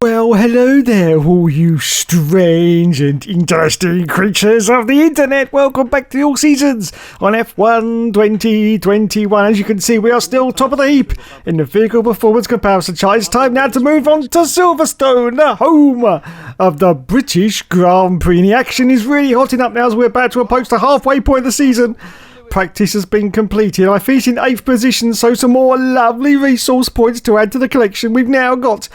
Well, hello there, all you strange and interesting creatures of the internet. Welcome back to the All Seasons on F1 2021. As you can see, we are still top of the heap in the vehicle performance comparison chart. It's time now to move on to Silverstone, the home of the British Grand Prix. The action is really hotting up now as we're about to approach the halfway point of the season. Practice has been completed. I finished in 8th position, so some more lovely resource points to add to the collection. We've now got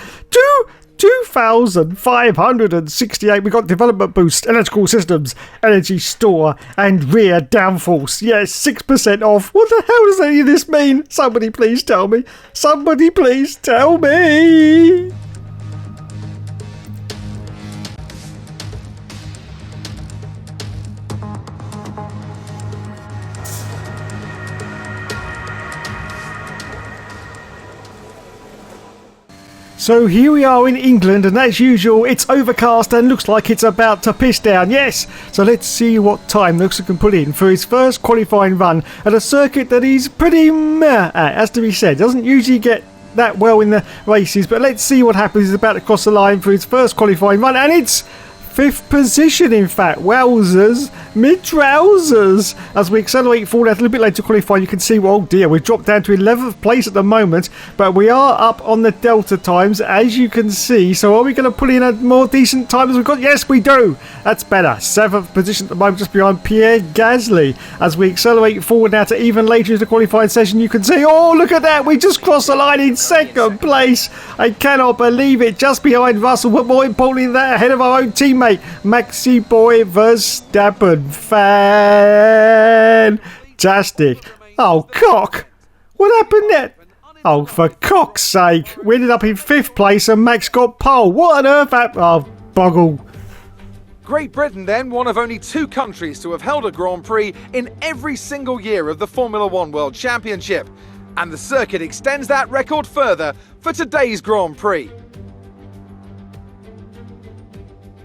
2,568. We've got development boost, electrical systems, energy store, and rear downforce. Yes, 6% off. What the hell does any of this mean? Somebody please tell me. Somebody please tell me. So here we are in England, and as usual, it's overcast and looks like it's about to piss down. Yes! So let's see what time Luxa can put in for his first qualifying run at a circuit that he's pretty meh at, as to be said. Doesn't usually get that well in the races, but let's see what happens. He's about to cross the line for his first qualifying run, and it's 5th position, in fact. Wowzers, mid-trousers. As we accelerate forward a little bit later to qualify, you can see, well, oh dear, we've dropped down to 11th place at the moment, but we are up on the delta times, as you can see. So are we going to put in a more decent time as we've got? Yes, we do. That's better. 7th position at the moment, just behind Pierre Gasly. As we accelerate forward now to even later into the qualifying session, you can see, oh, look at that. We just crossed the line in 2nd place. I cannot believe it. Just behind Russell, but more importantly than that, ahead of our own teammate, Maxi Boy Verstappen. Fantastic. Oh, cock. What happened there? Oh, for cock's sake. We ended up in 5th place and Max got pole. What on earth happened? Oh, boggle. Great Britain then, one of only 2 countries to have held a Grand Prix in every single year of the Formula One World Championship. And the circuit extends that record further for today's Grand Prix.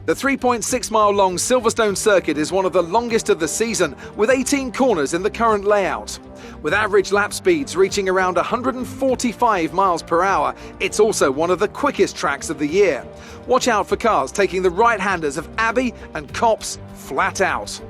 The 3.6-mile-long Silverstone circuit is one of the longest of the season, with 18 corners in the current layout. With average lap speeds reaching around 145 miles per hour, it's also one of the quickest tracks of the year. Watch out for cars taking the right-handers of Abbey and Copse flat out.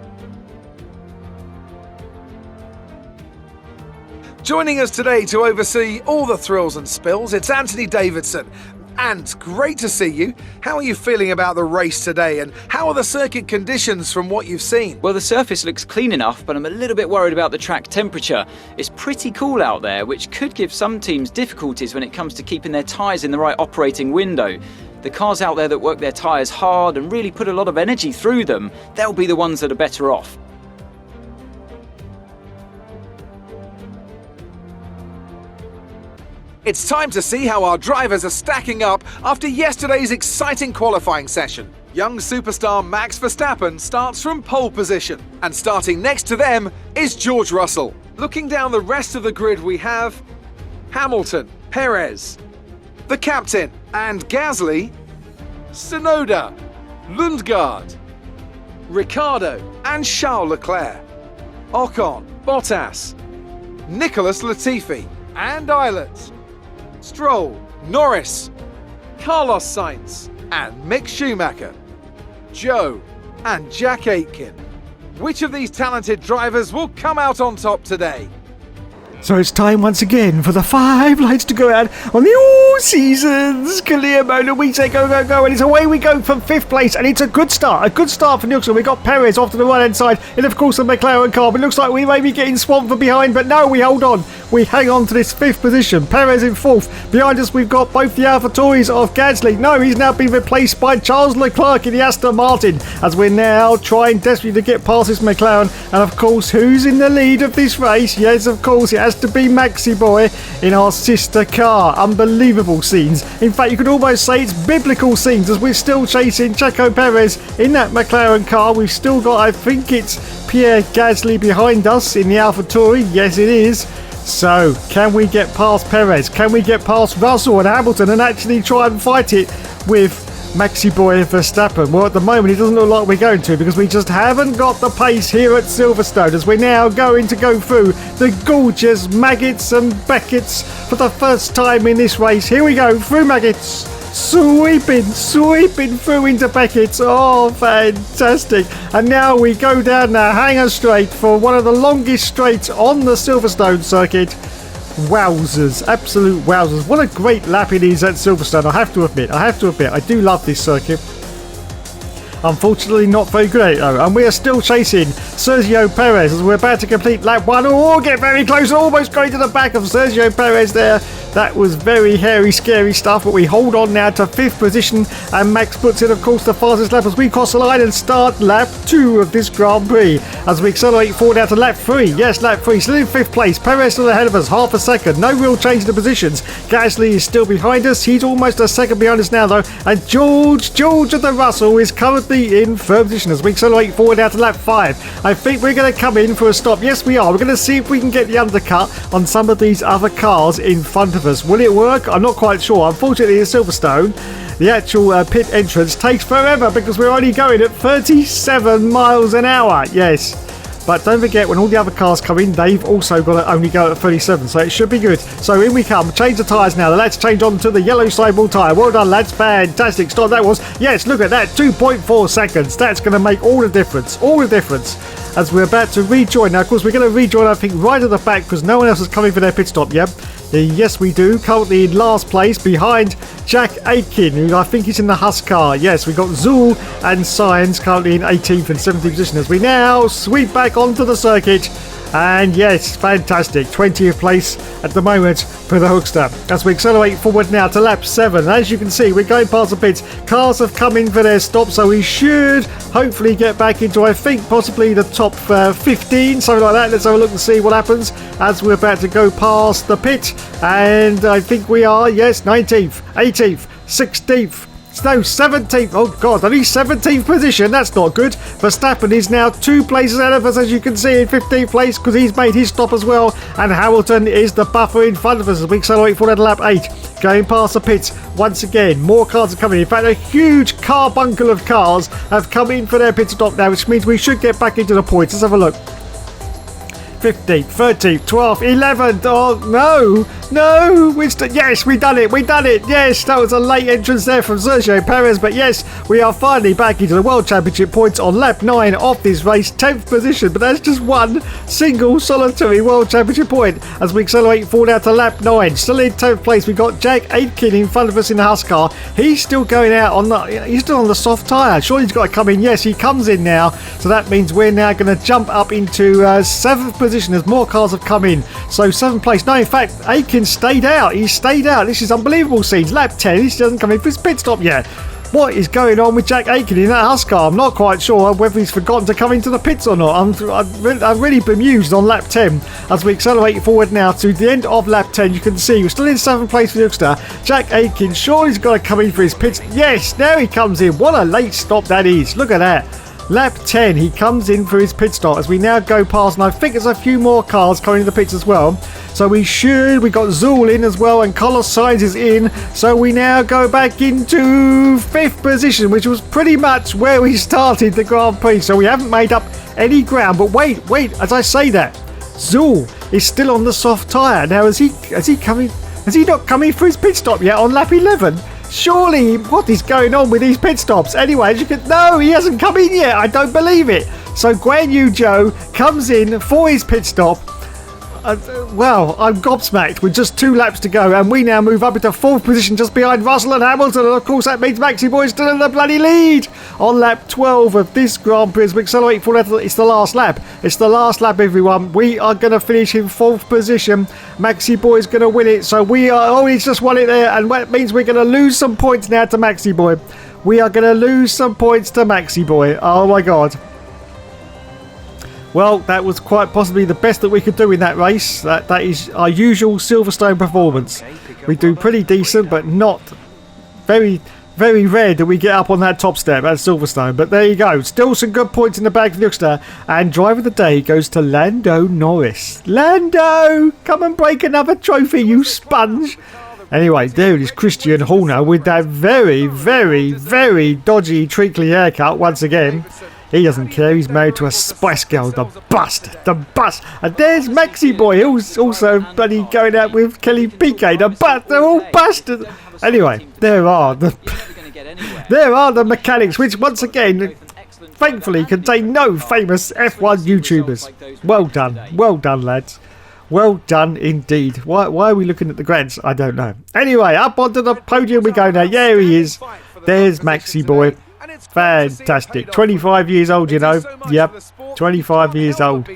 Joining us today to oversee all the thrills and spills, it's Anthony Davidson. And great to see you. How are you feeling about the race today, and how are the circuit conditions from what you've seen? Well, the surface looks clean enough, but I'm a little bit worried about the track temperature. It's pretty cool out there, which could give some teams difficulties when it comes to keeping their tyres in the right operating window. The cars out there that work their tyres hard and really put a lot of energy through them, they'll be the ones that are better off. It's time to see how our drivers are stacking up after yesterday's exciting qualifying session. Young superstar Max Verstappen starts from pole position, and starting next to them is George Russell. Looking down the rest of the grid, we have Hamilton, Perez, the captain, and Gasly, Tsunoda, Lundgaard, Ricciardo, and Charles Leclerc, Ocon, Bottas, Nicholas Latifi, and Eilert, Stroll, Norris, Carlos Sainz, and Mick Schumacher, Joe, and Jack Aitken. Which of these talented drivers will come out on top today? So it's time once again for the 5 lights to go out on the All Seasons career mode, and we say go, go, go, and it's away we go from 5th place, and it's a good start for Nielsen. We got Perez off to the right hand side, and of course the McLaren car. It looks like we may be getting swamped from behind, but no, we hold on. We hang on to this 5th position. Perez in 4th. Behind us we've got both the AlphaTauris of Gasly. No, he's now been replaced by Charles Leclerc in the Aston Martin, as we're now trying desperately to get past this McLaren. And of course, who's in the lead of this race? Yes, of course, it has to be Maxi Boy in our sister car. Unbelievable scenes. In fact, you could almost say it's biblical scenes, as we're still chasing Checo Perez in that McLaren car. We've still got, I think it's Pierre Gasly behind us in the AlphaTauri. Yes, it is. So, can we get past Perez? Can we get past Russell and Hamilton and actually try and fight it with Maxi Boy Verstappen? Well, at the moment, it doesn't look like we're going to, because we just haven't got the pace here at Silverstone, as we're now going to go through the gorgeous Maggots and Becketts for the first time in this race. Here we go, through Maggots sweeping through into Beckett. Oh, fantastic. And now we go down the Hangar Straight for one of the longest straights on the Silverstone circuit. Wowzers, absolute wowzers. What a great lap it is at Silverstone, I have to admit. I do love this circuit. Unfortunately, not very great though. And we are still chasing Sergio Perez as we're about to complete lap 1. Oh, get very close, almost going to the back of Sergio Perez there. That was very hairy, scary stuff, but we hold on now to 5th position, and Max puts in, of course, the fastest lap as we cross the line and start lap 2 of this Grand Prix as we accelerate forward now to lap 3. Yes, lap 3, still in 5th place. Perez still ahead of us, half a second. No real change in the positions. Gasly is still behind us. He's almost a second behind us now, though. And George of the Russell is currently in 3rd position as we accelerate forward now to lap 5. I think we're going to come in for a stop. Yes, we are. We're going to see if we can get the undercut on some of these other cars in front of us. Will it work? I'm not quite sure. Unfortunately, in Silverstone, the actual pit entrance takes forever because we're only going at 37 miles an hour. Yes. But don't forget, when all the other cars come in, they've also got to only go at 37, so it should be good. So in we come. Change the tyres now. Let's change on to the yellow sidewall tyre. Well done, lads. Fantastic stop that was. Yes, look at that. 2.4 seconds. That's going to make all the difference. All the difference. As we're about to rejoin. Now, of course, we're going to rejoin, I think, right at the back because no one else is coming for their pit stop yet. Yes, we do. Currently in last place behind Jack Aitken, who I think is in the Husk car. Yes, we've got Zool and Sainz currently in 18th and 17th position as we now sweep back onto the circuit. And yes, fantastic. 20th place at the moment for the Hookster. As we accelerate forward now to lap 7. And as you can see, we're going past the pits. Cars have come in for their stop, so we should hopefully get back into, I think, possibly the top 15, something like that. Let's have a look and see what happens as we're about to go past the pit. And I think we are, yes, 19th, 18th, 16th. No, 17th. Oh, God, only 17th position. That's not good. Verstappen is now 2 places ahead of us, as you can see, in 15th place because he's made his stop as well. And Hamilton is the buffer in front of us as we accelerate forward at lap 8. Going past the pits once again. More cars are coming in. In fact, a huge carbuncle of cars have come in for their pit stop now, which means we should get back into the points. Let's have a look. 15th, 13th, 12th, 11th. Oh, no. Yes, we done it. Yes, that was a late entrance there from Sergio Perez. But yes, we are finally back into the World Championship points on lap 9 of this race. 10th position, but that's just one single solitary World Championship point as we accelerate forward out to lap 9. Still in 10th place, we've got Jack Aitken in front of us in the Husk car. He's still going out on he's still on the soft tyre. Surely he's got to come in. Yes, he comes in now. So that means we're now going to jump up into 7th position as more cars have come in. So 7th place. No, in fact, Aitken stayed out. He stayed out. This is unbelievable scenes. Lap 10, he doesn't come in for his pit stop yet. What is going on with Jack Aitken in that Husk car? I'm not quite sure whether he's forgotten to come into the pits or not. I'm really bemused on lap 10 as we accelerate forward now to the end of lap 10. You can see we're still in 7th place for the Hookster. Jack Aitken, surely he's got to come in for his pits. Yes, now he comes in. What a late stop that is. Look at that. Lap 10, he comes in for his pit stop as we now go past, and I think there's a few more cars coming in the pits as well. So we got Zool in as well, and Carlos Sainz is in. So we now go back into 5th position, which was pretty much where we started the Grand Prix. So we haven't made up any ground. But wait, as I say that, Zool is still on the soft tyre. Now, has he not coming for his pit stop yet on lap 11? Surely, what is going on with these pit stops? Anyway, as you can... No, he hasn't come in yet. I don't believe it. So Guan Yu Zhou comes in for his pit stop. Well, I'm gobsmacked with just 2 laps to go, and we now move up into 4th position just behind Russell and Hamilton, and of course that means Maxi Boy is still in the bloody lead on lap 12 of this Grand Prix as we accelerate forward. It's the last lap. It's the last lap, everyone. We are going to finish in 4th position. Maxi Boy is going to win it, so we are... Oh, he's just won it there, and that means we're going to lose some points now to Maxi Boy. We are going to lose some points to Maxi Boy. Oh my God. Well, that was quite possibly the best that we could do in that race. That is our usual Silverstone performance. We do pretty decent, but not very, very rare do we get up on that top step at Silverstone. But there you go. Still some good points in the bag for the Hookster. And driver of the day goes to Lando Norris. Lando! Come and break another trophy, you sponge! Anyway, there is Christian Horner with that very, very, very dodgy, treacly haircut once again. He doesn't care. He's married to a Spice Girl. The bust. And there's Maxi Boy, who's also bloody going out with Kelly Piquet. They're all busted. Anyway, there are the mechanics, which once again, thankfully, contain no famous F1 YouTubers. Well done, lads. Well done indeed. Why are we looking at the grants? I don't know. Anyway, up onto the podium we go now. There he is. There's Maxi Boy. Fantastic. 25 years old, you know. Yep, 25 years old.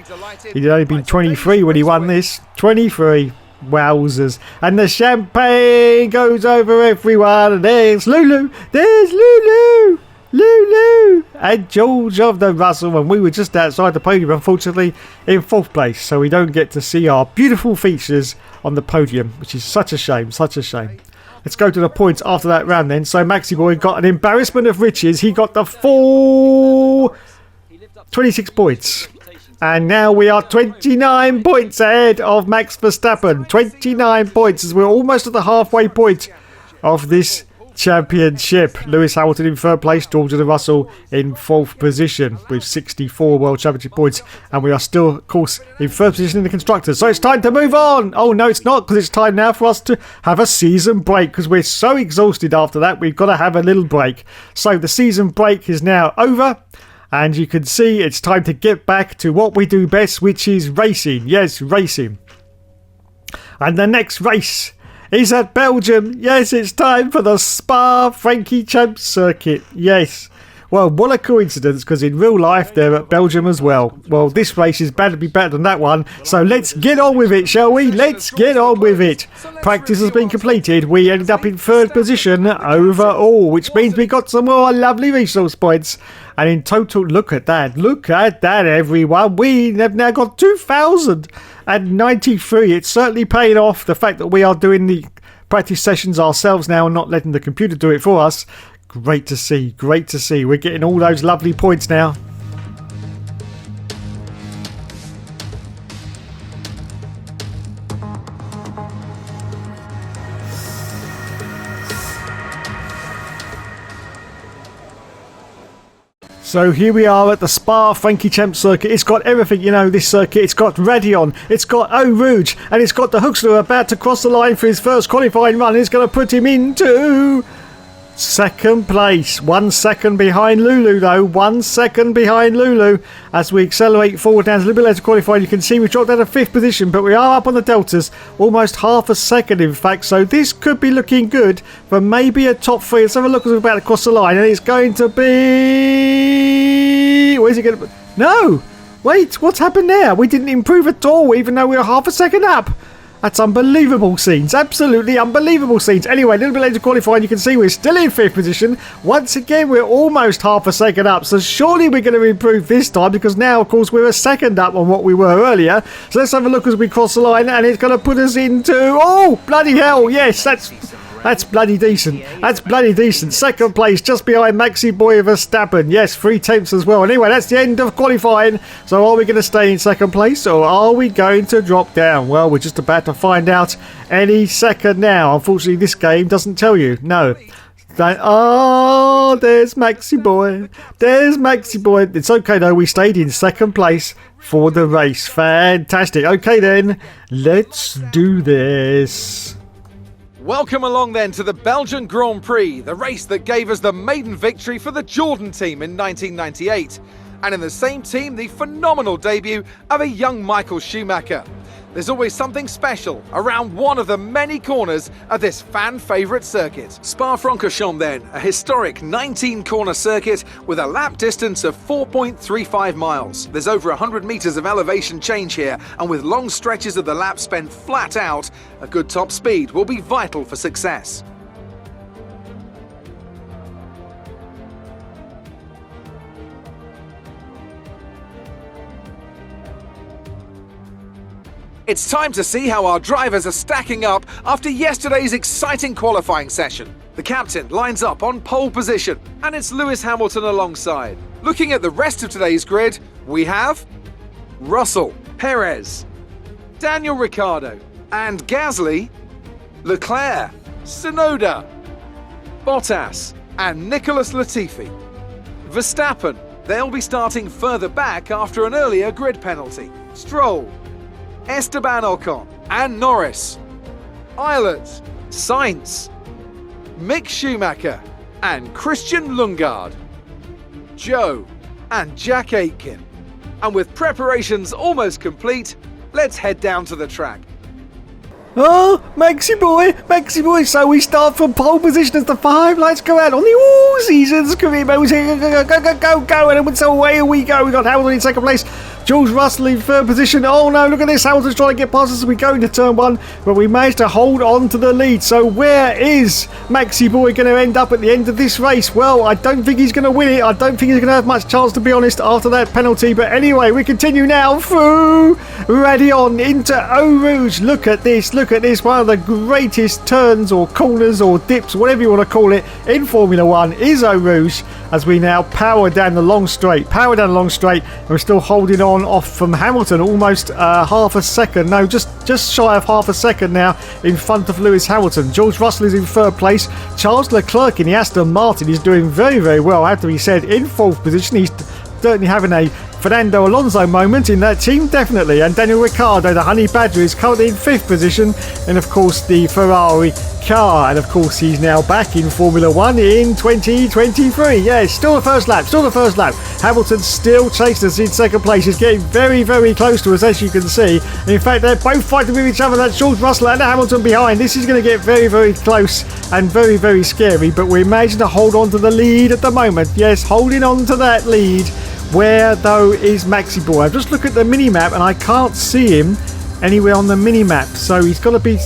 He'd only been 23 when he won this. 23. Wowzers. And the champagne goes over everyone. And there's Lulu. There's Lulu. Lulu. And George of the Russell. And we were just outside the podium, unfortunately, in 4th place. So we don't get to see our beautiful features on the podium, which is such a shame. Such a shame. Let's go to the points after that round then. So Maxi Boy got an embarrassment of riches. He got the full 26 points. And now we are 29 points ahead of Max Verstappen. 29 points as we're almost at the halfway point of this championship. Lewis Hamilton in 3rd place, George of Russell in 4th position with 64 World Championship points. And we are still, of course, in 3rd position in the Constructors. So it's time to move on. Oh, no, it's not, because it's time now for us to have a season break, because we're so exhausted after that. We've got to have a little break. So the season break is now over. And you can see it's time to get back to what we do best, which is racing. Yes, racing. And the next race is at Belgium. Yes, it's time for the Spa-Francorchamps circuit. Yes. Well, what a coincidence, because in real life they're at Belgium as well. Well, this race is bound to be better than that one. So let's get on with it, shall we? Let's get on with it. Practice has been completed. We ended up in 3rd position overall, which means we got some more lovely resource points. And in total, look at that. Look at that, everyone. We have now got 2,093. It's certainly paying off, the fact that we are doing the practice sessions ourselves now and not letting the computer do it for us. Great to see. Great to see. We're getting all those lovely points now. So here we are at the Spa-Francorchamps circuit. It's got everything, you know, this circuit. It's got Raidillon, it's got Eau Rouge, and it's got the Huxler about to cross the line for his first qualifying run. It's going to put him into 2nd place. 1 second behind Lulu, though. 1 second behind Lulu. As we accelerate forward now, it's a little bit later qualifying. You can see we dropped down to 5th position, but we are up on the deltas. Almost half a second, in fact. So this could be looking good for maybe a top 3. Let's have a look as we're about to cross the line. And it's going to be... Where's it going to be? No! Wait, what's happened there? We didn't improve at all, even though we were half a second up. That's unbelievable scenes. Absolutely unbelievable scenes. Anyway, a little bit later qualifying, you can see we're still in 5th position. Once again, we're almost half a second up. So surely we're going to improve this time, because now, of course, we're a second up on what we were earlier. So let's have a look as we cross the line, and it's going to put us into... Oh, bloody hell. Yes, that's bloody decent. That's bloody decent. 2nd place, just behind Maxi Boy Verstappen. Yes, 3 tenths as well. Anyway, that's the end of qualifying. So are we going to stay in 2nd place, or are we going to drop down? Well, we're just about to find out any second now. Unfortunately, this game doesn't tell you. No. Oh, there's Maxi Boy. There's Maxi Boy. It's okay, though. We stayed in 2nd place for the race. Fantastic. Okay, then. Let's do this. Welcome along then to the Belgian Grand Prix, the race that gave us the maiden victory for the Jordan team in 1998. And in the same team, the phenomenal debut of a young Michael Schumacher. There's always something special around one of the many corners of this fan-favourite circuit. Spa-Francorchamps then, a historic 19-corner circuit with a lap distance of 4.35 miles. There's over 100 metres of elevation change here, and with long stretches of the lap spent flat out, a good top speed will be vital for success. It's time to see how our drivers are stacking up after yesterday's exciting qualifying session. The captain lines up on pole position, and it's Lewis Hamilton alongside. Looking at the rest of today's grid, we have Russell, Perez, Daniel Ricciardo, and Gasly, Leclerc, Tsunoda, Bottas, and Nicholas Latifi. Verstappen, they'll be starting further back after an earlier grid penalty. Stroll, Esteban Ocon, and Norris. Islet, Sainz, Mick Schumacher and Christian Lundgaard, Joe and Jack Aitken. And with preparations almost complete, let's head down to the track. Oh, Maxi boy, so we start from pole position as the 5 lights go out on the all-seasons career mode. Go, and so away we go. We got Hamilton in second place, George Russell in third position. Oh no, look at this, Hamilton's trying to get past us as we go into turn 1, but we managed to hold on to the lead. So where is Maxi boy going to end up at the end of this race? Well, I don't think he's going to win it. I don't think he's going to have much chance, to be honest, after that penalty. But anyway, we continue now through Radion into Eau Rouge. Look at this, one of the greatest turns or corners or dips, whatever you want to call it, in Formula 1 is Eau Rouge, as we now power down the long straight, and we're still holding on off from Hamilton, almost half a second, no, just shy of half a second now in front of Lewis Hamilton. George Russell is in third place. Charles Leclerc in the Aston Martin is doing very, very well, I have to be said, in fourth position. He's certainly having a Fernando Alonso moment in that team, definitely. And Daniel Ricciardo, the Honey Badger, is currently in fifth position, and of course the Ferrari car, and of course he's now back in Formula 1 in 2023. Yeah, still the first lap. Hamilton still chasing us in second place. He's getting very, very close to us, as you can see. And in fact, they're both fighting with each other. That's George Russell and Hamilton behind. This is going to get very, very close and very, very scary, but we're managing to hold on to the lead at the moment. Yes, holding on to that lead. Where, though, is Maxi boy? I've just looked at the mini-map and I can't see him anywhere on the mini-map. So he's got to be...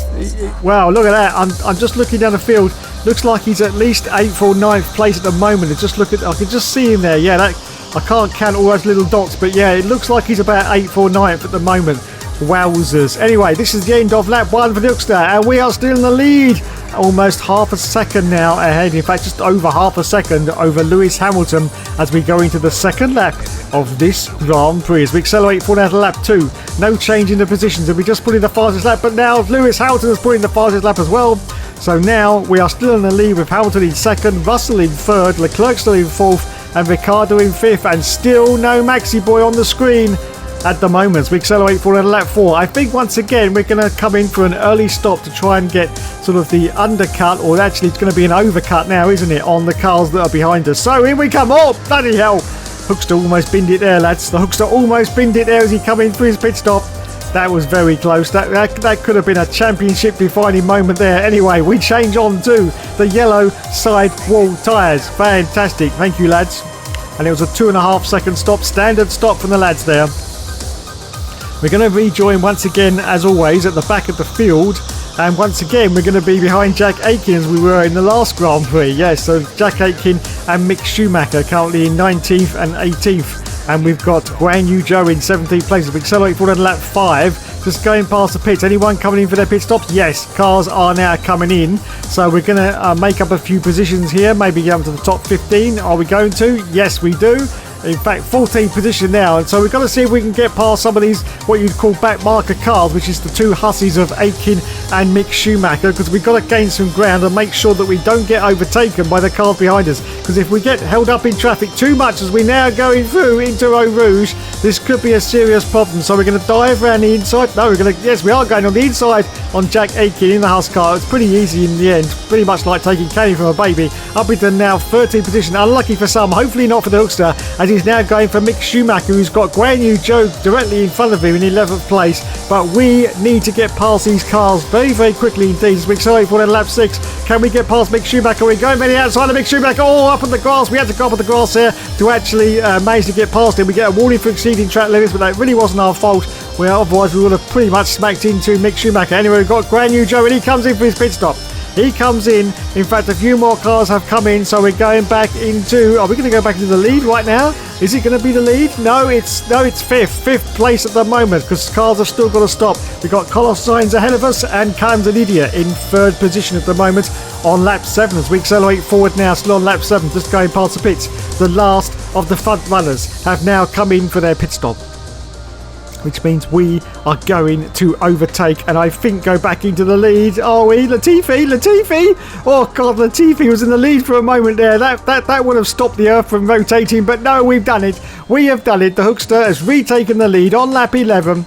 Wow, look at that. I'm just looking down the field. Looks like he's at least 8th or 9th place at the moment. I can just see him there. Yeah, I can't count all those little dots. But yeah, it looks like he's about 8th or 9th at the moment. Wowzers. Anyway, this is the end of lap 1 for Hoekstra, and we are still in the lead. Almost half a second now ahead, in fact just over half a second over Lewis Hamilton as we go into the second lap of this Grand Prix. As we accelerate forward out of lap 2, no change in the positions, and we just put in the fastest lap, but now Lewis Hamilton has put in the fastest lap as well. So now we are still in the lead with Hamilton in second, Russell in third, Leclerc still in fourth, and Ricciardo in fifth, and still no Maxi boy on the screen at the moment. As we accelerate forward at lap 4, I think once again we're going to come in for an early stop to try and get sort of the undercut, or actually it's going to be an overcut now, isn't it, on the cars that are behind us. So here we come. Oh, bloody hell. Hoekstra almost binned it there, lads. The Hoekstra almost binned it there as he come in for his pit stop. That was very close. That could have been a championship defining moment there. Anyway, we change on to the yellow side wall tyres. Fantastic. Thank you, lads. And it was a 2.5 second stop, standard stop from the lads there. We're going to rejoin once again, as always, at the back of the field. And once again, we're going to be behind Jack Aitken as we were in the last Grand Prix. Yes, so Jack Aitken and Mick Schumacher currently in 19th and 18th. And we've got Guan Yu Zhou in 17th place. We accelerate forward at lap 5. Just going past the pits. Anyone coming in for their pit stops? Yes, cars are now coming in. So we're going to make up a few positions here. Maybe get up to the top 15. Are we going to? Yes, we do. In fact, 14th position now, and so we've got to see if we can get past some of these what you'd call back marker cars, which is the two hussies of Aitken and Mick Schumacher, because we've got to gain some ground and make sure that we don't get overtaken by the cars behind us, because if we get held up in traffic too much as we now going through into Eau Rouge, this could be a serious problem. So we're going to dive around the inside. No, yes, we are going on the inside on Jack Aitken in the Huss car. It's pretty easy in the end, pretty much like taking candy from a baby. Up into now 13th position, unlucky for some, hopefully not for the Hoekstra, as he's now going for Mick Schumacher, who's got Guan Yu Zhou directly in front of him in 11th place. But we need to get past these cars very, very quickly indeed. As we accelerate for lap 6, can we get past Mick Schumacher? We're going very outside of Mick Schumacher. Oh, up on the grass. We had to go up on the grass here to actually manage to get past him. We get a warning for exceeding track limits, but that really wasn't our fault. Well, otherwise we would have pretty much smacked into Mick Schumacher. Anyway, we've got Guan Yu Zhou, and he comes in for his pit stop. He comes in. In fact, a few more cars have come in, so we're going back into... Are we going to go back into the lead right now? Is it going to be the lead? No, it's fifth place at the moment, because cars have still got to stop. We've got Carlos Sainz ahead of us and Carlos Zanidia in third position at the moment on lap 7. As we accelerate forward now, still on lap 7, just going past the pits. The last of the front runners have now come in for their pit stop, which means we are going to overtake and I think go back into the lead. Are we? Latifi! Oh God, Latifi was in the lead for a moment there. That would have stopped the Earth from rotating, but no, we've done it. We have done it. The Hoekstra has retaken the lead on lap 11.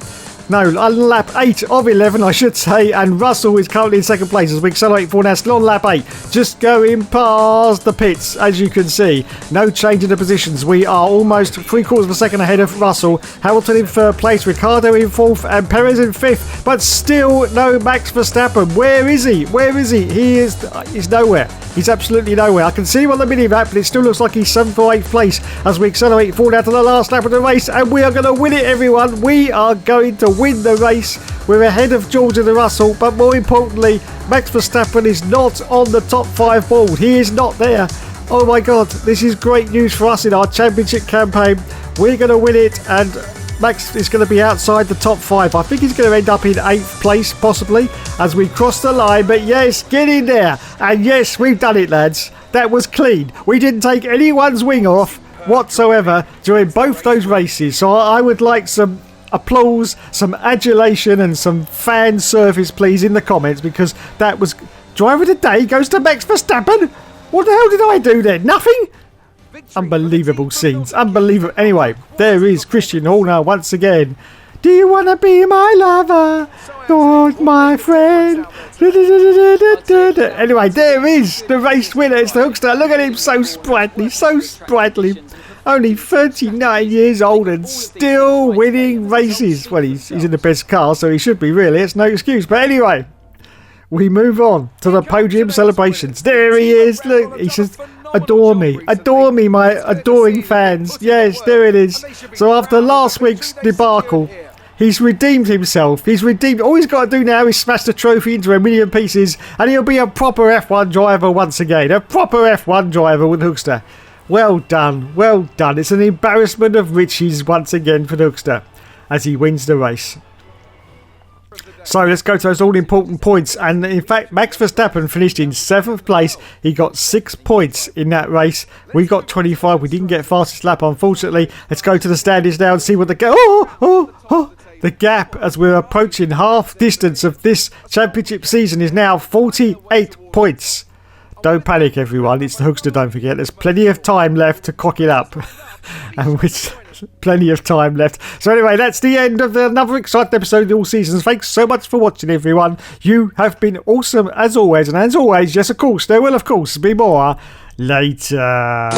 No, on lap 8 of 11, I should say, and Russell is currently in second place as we accelerate forward now, still on lap 8, just going past the pits, as you can see. No change in the positions. We are almost 3/4 of a second ahead of Russell. Hamilton in third place, Ricciardo in fourth, and Perez in fifth, but still no Max Verstappen. Where is he? Where is he? He's nowhere. He's absolutely nowhere. I can see him on the mini-map, but it still looks like he's 7th or 8th place as we accelerate forward out to the last lap of the race, and we are going to win it, everyone. We are going to win the race. We're ahead of George and Russell, but more importantly, Max Verstappen is not on the top 5 board. He is not there. Oh my God, this is great news for us in our championship campaign. We're going to win it, and Max is going to be outside the top 5. I think he's going to end up in 8th place, possibly, as we cross the line. But yes, get in there. And yes, we've done it, lads. That was clean. We didn't take anyone's wing off whatsoever during both those races. So I would like some applause, some adulation, and some fan service, please, in the comments, because that was... Driver of the day goes to Max Verstappen. What the hell did I do then? Nothing? Unbelievable scenes. Unbelievable. Anyway, there is Christian Horner once again. Do you want to be my lover? Not my friend. Anyway, there is the race winner. It's the Hookster. Look at him, so sprightly, so sprightly. Only 39 years old and still winning races. Well, he's in the best car, so he should be, really. It's no excuse. But anyway, we move on to the podium celebrations. There he is. Look, he says, adore me, my adoring fans. Yes, there it is. So after last week's debacle, he's redeemed himself. All he's got to do now is smash the trophy into a million pieces, and he'll be a proper F1 driver once again. A proper F1 driver with Hookster. Well done, well done. It's an embarrassment of riches once again for the Hookster as he wins the race. So let's go to those all-important points. And in fact, Max Verstappen finished in 7th place. He got 6 points in that race. We got 25. We didn't get fastest lap, unfortunately. Let's go to the standings now and see what the the gap as we're approaching half distance of this championship season is now 48 points. Don't panic, everyone. It's the Hookster, don't forget. There's plenty of time left to cock it up. And with plenty of time left. So anyway, that's the end of another exciting episode of the All Seasons. Thanks so much for watching, everyone. You have been awesome as always. And as always, yes, of course, there will, of course, be more later.